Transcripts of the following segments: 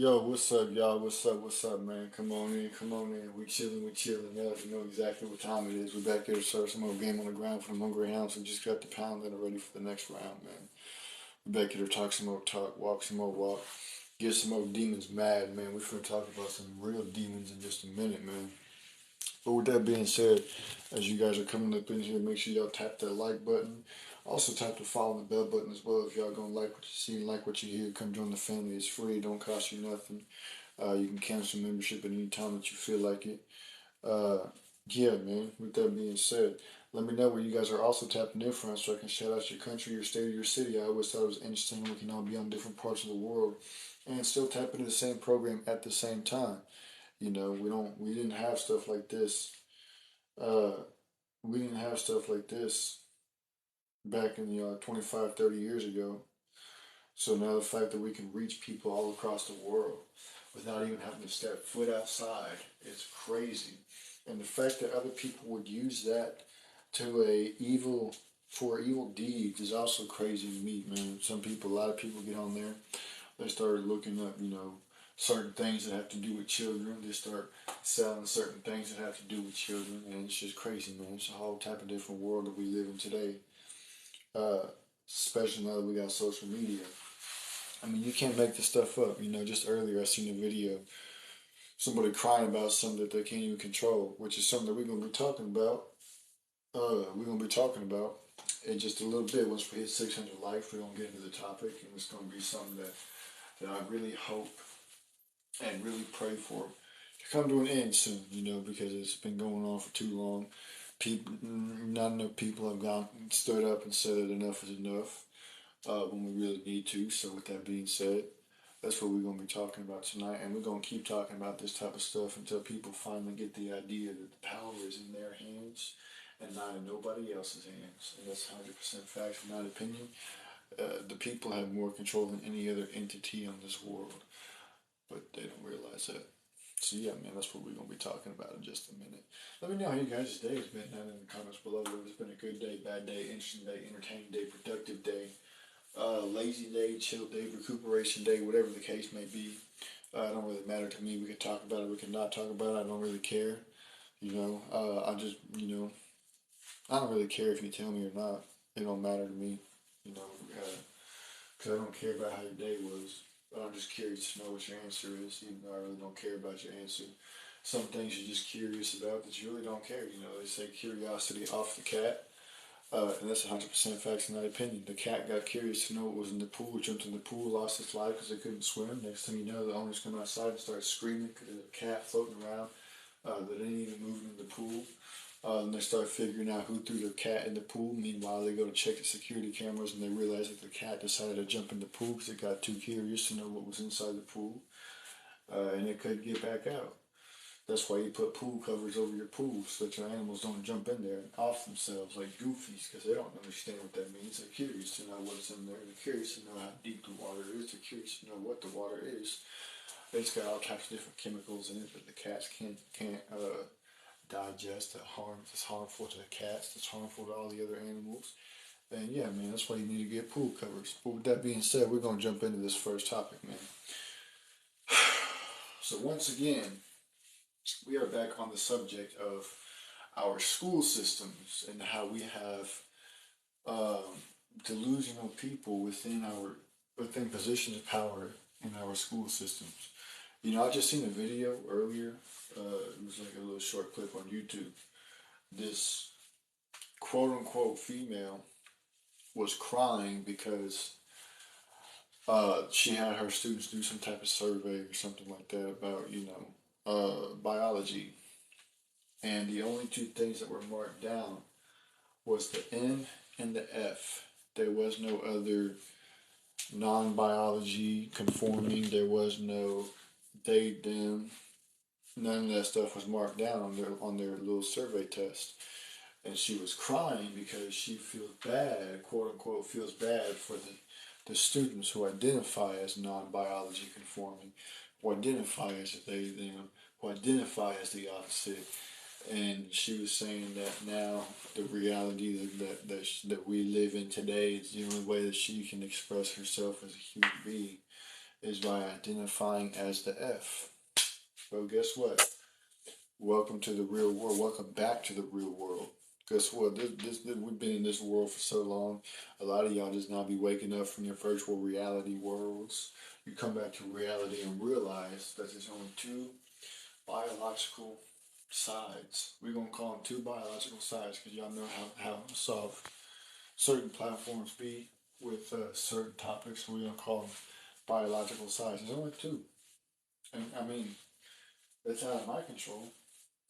Yo, what's up, y'all? What's up, man? Come on in, come on in. We chilling. Y'all you know exactly what time it is. We're back here to start some more game on the ground for the Hungry Hounds. We just got the pound that are ready for the next round, man. We're back here to talk some more talk, walk some more walk, get some more demons mad, man. We're gonna talk about some real demons in just a minute, man. But with that being said, as you guys are coming up in here, make sure y'all tap that like button. Also tap the follow and the bell button as well. If y'all gonna like what you see and like what you hear, come join the family. It's free. It don't cost you nothing. You can cancel membership at any time that you feel like it. Uh, yeah, man. With that being said, let me know where you guys are also tapping in from so I can shout out your country, your state, or your city. I always thought it was interesting we can all be on different parts of the world and still tap into the same program at the same time. You know, we didn't have stuff like this. Uh, we didn't have stuff like this back in 25, 30 years ago. So now the fact that we can reach people all across the world without even having to step foot outside, it's crazy. And the fact that other people would use that to a evil for evil deeds is also crazy to me, man. A lot of people get on there. They start looking up, certain things that have to do with children. They start selling certain things that have to do with children, and it's just crazy, man. It's a whole type of different world that we live in today. Uh, Especially now that we got social media. I mean, you can't make this stuff up. Just earlier I seen a video, somebody crying about something that they can't even control, which is something that we're gonna be talking about. We're gonna be talking about in just a little bit. Once we hit 600 likes, we're gonna get into the topic, and it's gonna be something that I really hope and really pray for to come to an end soon. Because it's been going on for too long. Not enough people have gone stood up and said that enough is enough when we really need to. So with that being said, that's what we're going to be talking about tonight, and we're going to keep talking about this type of stuff until people finally get the idea that the power is in their hands and not in nobody else's hands. And that's 100% facts, in my opinion. The people have more control than any other entity on this world, but they don't realize that. So yeah, man, that's what we're gonna be talking about in just a minute. Let me know how you guys' day has been down in the comments below. Whether it's been a good day, bad day, interesting day, entertaining day, productive day, lazy day, chill day, recuperation day, whatever the case may be. It don't really matter to me. We can talk about it. We can not talk about it. I don't really care. I don't really care if you tell me or not. It don't matter to me. You know, because I don't care about how your day was. But I'm just curious to know what your answer is, even though I really don't care about your answer. Some things you're just curious about that you really don't care. They say curiosity off the cat. And that's 100% facts in my opinion. The cat got curious to know what was in the pool, jumped in the pool, lost its life because it couldn't swim. Next thing you know, the owners come outside and start screaming because there's a cat floating around that ain't even moving in the pool. And they start figuring out who threw their cat in the pool. Meanwhile, they go to check the security cameras and they realize that the cat decided to jump in the pool because it got too curious to know what was inside the pool. And it couldn't get back out. That's why you put pool covers over your pool so that your animals don't jump in there and off themselves like goofies because they don't understand what that means. They're curious to know what's in there. They're curious to know how deep the water is. They're curious to know what the water is. It's got all types of different chemicals in it that the cats can't digest. That harms. It's harmful to the cats. It's harmful to all the other animals. And yeah, man, that's why you need to get pool covers. But with that being said, we're gonna jump into this first topic, man. So once again, we are back on the subject of our school systems and how we have um, delusional people within positions of power in our school systems. I just seen a video earlier. It was like a little short clip on YouTube. This quote unquote female was crying because she had her students do some type of survey or something like that about biology, and the only two things that were marked down was the N and the F. There was no other non-biology conforming. There was no they them. None of that stuff was marked down on their little survey test. And she was crying because she feels bad, quote unquote, feels bad for the students who identify as non-biology conforming, who identify as they them, who identify as the opposite. And she was saying that now the reality that we live in today is the only way that she can express herself as a human being. is by identifying as the F. Well, guess what? Welcome to the real world. Welcome back to the real world. Guess what? We've been in this world for so long. A lot of y'all just now be waking up from your virtual reality worlds. You come back to reality and realize that there's only two biological sides. We're gonna call them two biological sides because y'all know how soft certain platforms be with certain topics. We're gonna call them biological sides. There's only two, and I mean it's out of my control.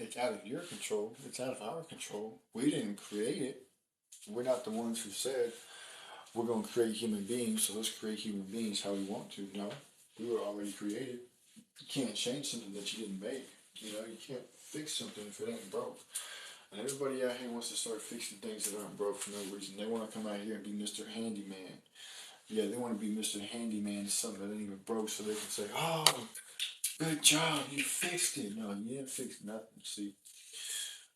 It's out of your control. It's out of our control. We didn't create it. We're not the ones who said we're going to create human beings, so let's create human beings how we want to. No, we were already created. You can't change something that you didn't make. You know, you can't fix something if it ain't broke. And everybody out here wants to start fixing things that aren't broke for no reason. They want to come out here and be Mr. Handyman. Yeah, they want to be Mr. Handyman to something that ain't even broke so they can say, oh, good job, you fixed it. No, you didn't fix nothing. See,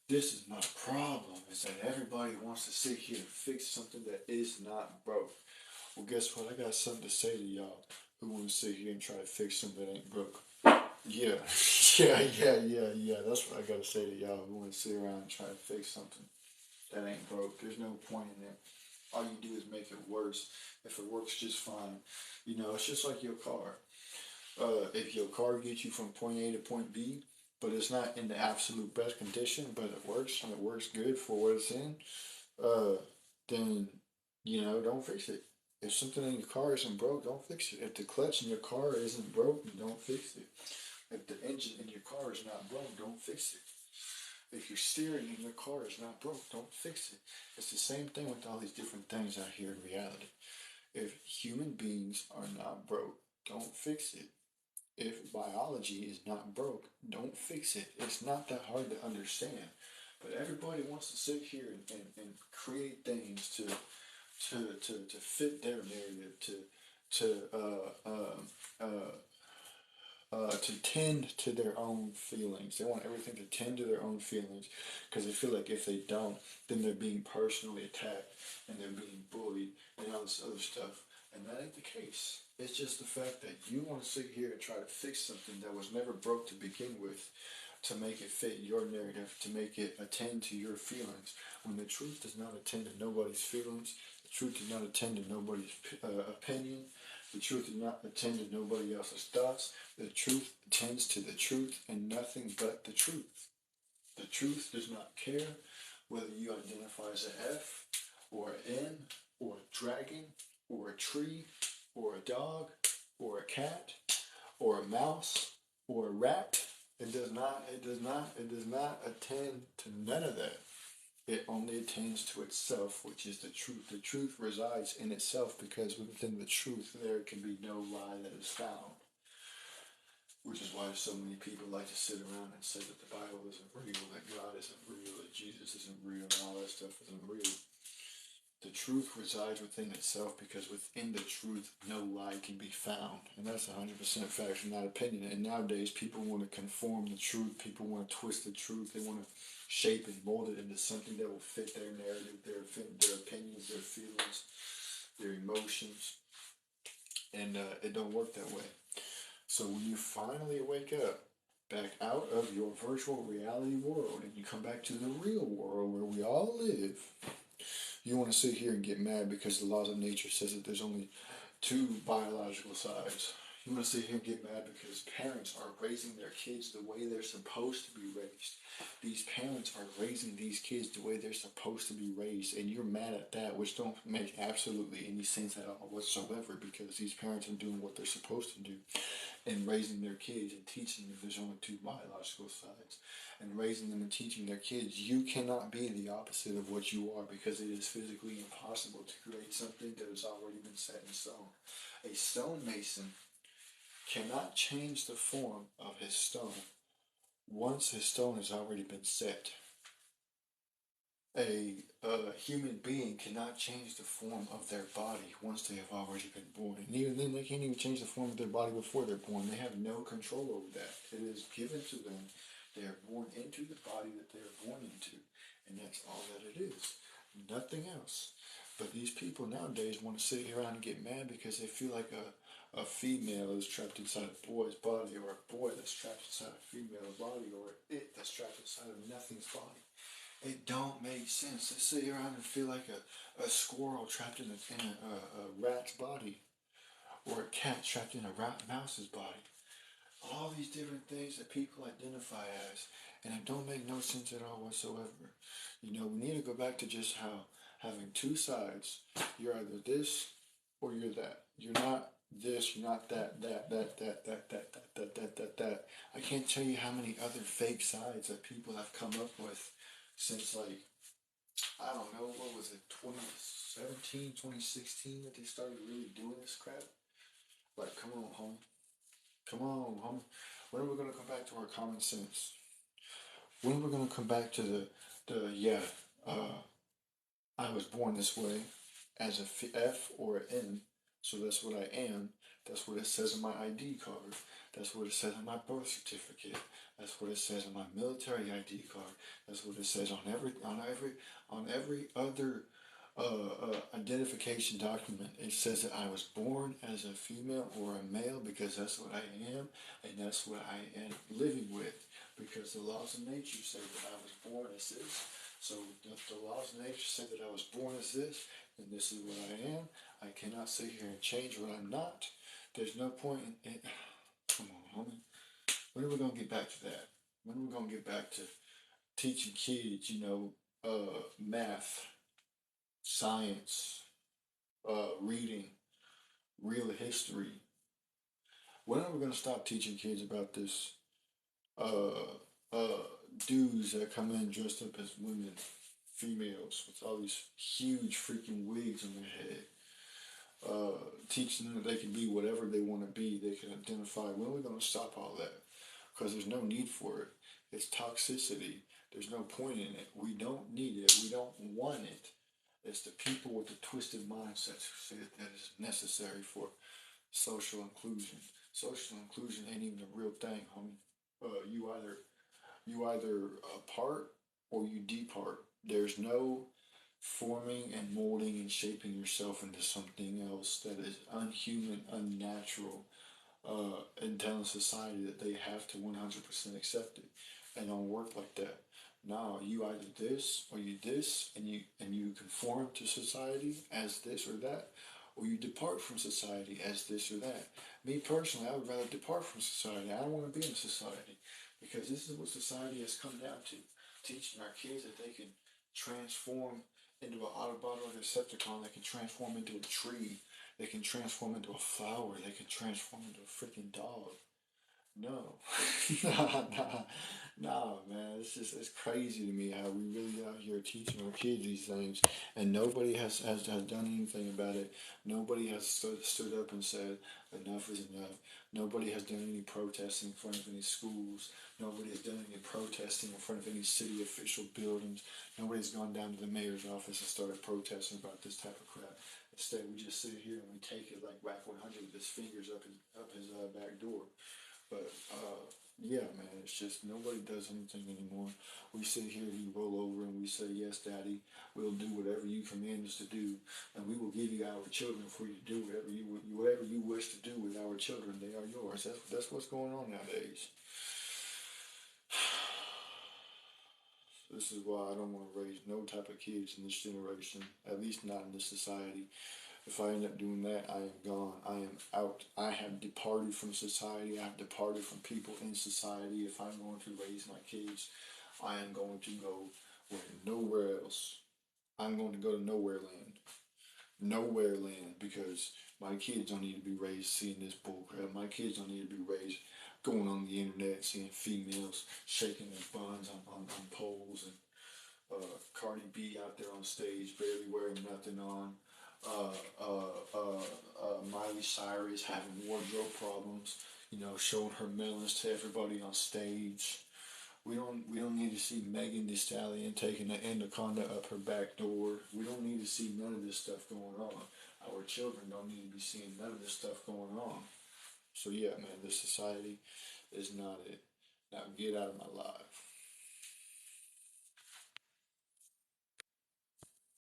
this is my problem, is that everybody wants to sit here and fix something that is not broke. Well, guess what? I got something to say to y'all who want to sit here and try to fix something that ain't broke. Yeah, yeah. That's what I got to say to y'all who want to sit around and try to fix something that ain't broke. There's no point in it. All you do is make it worse. If it works just fine, you know, it's just like your car. If your car gets you from point A to point B, but it's not in the absolute best condition, but it works and it works good for what it's in, uh, then you know, don't fix it. If something in your car isn't broke, don't fix it. If the clutch in your car isn't broke, don't fix it. If the engine in your car is not broke, don't fix it. If your steering in your car is not broke, don't fix it. It's the same thing with all these different things out here in reality. If human beings are not broke, don't fix it. If biology is not broke, don't fix it. It's not that hard to understand. But everybody wants to sit here and create things to fit their narrative, to tend to their own feelings. They want everything to tend to their own feelings because they feel like if they don't, then they're being personally attacked and they're being bullied and all this other stuff. And that ain't the case. It's just the fact that you want to sit here and try to fix something that was never broke to begin with to make it fit your narrative, to make it attend to your feelings. When the truth does not attend to nobody's feelings, the truth does not attend to nobody's opinion, the truth does not attend to nobody else's thoughts. The truth attends to the truth and nothing but the truth. The truth does not care whether you identify as an F or an N or a dragon or a tree or a dog or a cat or a mouse or a rat. It does not attend to none of that. It only attains to itself, which is the truth. The truth resides in itself because within the truth there can be no lie that is found. Which is why so many people like to sit around and say that the Bible isn't real, that God isn't real, that Jesus isn't real, and all that stuff isn't real. The truth resides within itself because within the truth no lie can be found. And that's 100% fact, not opinion. And nowadays people want to conform the truth, people want to twist the truth, they want to shape and mold it into something that will fit their narrative, their opinions, their feelings, their emotions. And it don't work that way. So when you finally wake up back out of your virtual reality world and you come back to the real world where we all live, you want to sit here and get mad because the laws of nature says that there's only two biological sides. You want to sit here and get mad because parents are raising their kids the way they're supposed to be raised. These parents are raising these kids the way they're supposed to be raised, and you're mad at that, which don't make absolutely any sense at all whatsoever because these parents are doing what they're supposed to do and raising their kids and teaching them there's only two biological sides and raising them and teaching their kids you cannot be the opposite of what you are because it is physically impossible to create something that has already been set in stone. A stonemason cannot change the form of his stone once his stone has already been set. A human being cannot change the form of their body once they have already been born. And even then, they can't even change the form of their body before they're born. They have no control over that. It is given to them. They are born into the body that they are born into. And that's all that it is. Nothing else. But these people nowadays want to sit here around and get mad because they feel like a female is trapped inside a boy's body, or a boy that's trapped inside a female body, or it that's trapped inside of nothing's body. It don't make sense. They sit around and feel like a squirrel trapped in a rat's body, or a cat trapped in a mouse's body. All these different things that people identify as, and it don't make no sense at all whatsoever. You know, we need to go back to just how having two sides. You're either this or you're that. You're not this, you're not that. I can't tell you how many other fake sides that people have come up with since, like, I don't know, what was it, 2017, 2016 that they started really doing this crap? Like, come on, homie. Come on, homie. When are we gonna come back to our common sense? When are we gonna come back to yeah, uh, I was born this way as a F or an N, so that's what I am. That's what it says on my ID card. That's what it says on my birth certificate. That's what it says on my military ID card. That's what it says on every other identification document. It says that I was born as a female or a male because that's what I am, and that's what I am living with. Because the laws of nature say that I was born as this. So if the laws of nature say that I was born as this, and this is what I am, I cannot sit here and change what I'm not. There's no point in it. Come on, homie. When are we gonna get back to that? When are we gonna get back to teaching kids, math, science, reading, real history? When are we gonna stop teaching kids about this uh, uh, dudes that come in dressed up as women, females, with all these huge freaking wigs on their head, teaching them that they can be whatever they want to be, they can identify. When are we going to stop all that? Because there's no need for it. It's toxicity. There's no point in it. We don't need it. We don't want it. It's the people with the twisted mindsets who say that is necessary for social inclusion. Social inclusion ain't even a real thing, homie. You either part or you depart. There's no forming and molding and shaping yourself into something else that is unhuman, unnatural, and telling society that they have to 100% accept it. And don't work like that. No, you either this or you this, and you conform to society as this or that, or you depart from society as this or that. Me personally, I would rather depart from society. I don't want to be in society because this is what society has come down to: teaching our kids that they can transform into an Autobot or a Decepticon. They can transform into a tree. They can transform into a flower. They can transform into a freaking dog. No, nah, man. It's crazy to me how we really out here teaching our kids these things, and nobody has done anything about it. Nobody has stood up and said enough is enough. Nobody has done any protesting in front of any schools. Nobody has done any protesting in front of any city official buildings. Nobody's gone down to the mayor's office and started protesting about this type of crap. Instead, we just sit here and we take it like Whack 100 with his fingers up his back door. But yeah, man, it's just nobody does anything anymore. We sit here, we roll over, and we say, "Yes, Daddy, we'll do whatever you command us to do, and we will give you our children for you to do whatever you wish to do with our children. They are yours." That's what's going on nowadays. This is why I don't want to raise no type of kids in this generation, at least not in this society. If I end up doing that, I am gone. I am out. I have departed from society. I have departed from people in society. If I'm going to raise my kids, I am going to go where nowhere else. I'm going to go to nowhere land. Nowhere land, because my kids don't need to be raised seeing this bullcrap. My kids don't need to be raised going on the internet seeing females shaking their buns on poles, and Cardi B out there on stage barely wearing nothing on. Miley Cyrus having wardrobe problems, showing her melons to everybody on stage. We don't need to see Megan Thee Stallion taking the anaconda up her back door. We don't need to see none of this stuff going on. Our children don't need to be seeing none of this stuff going on. So yeah, man, this society is not it. Now get out of my life.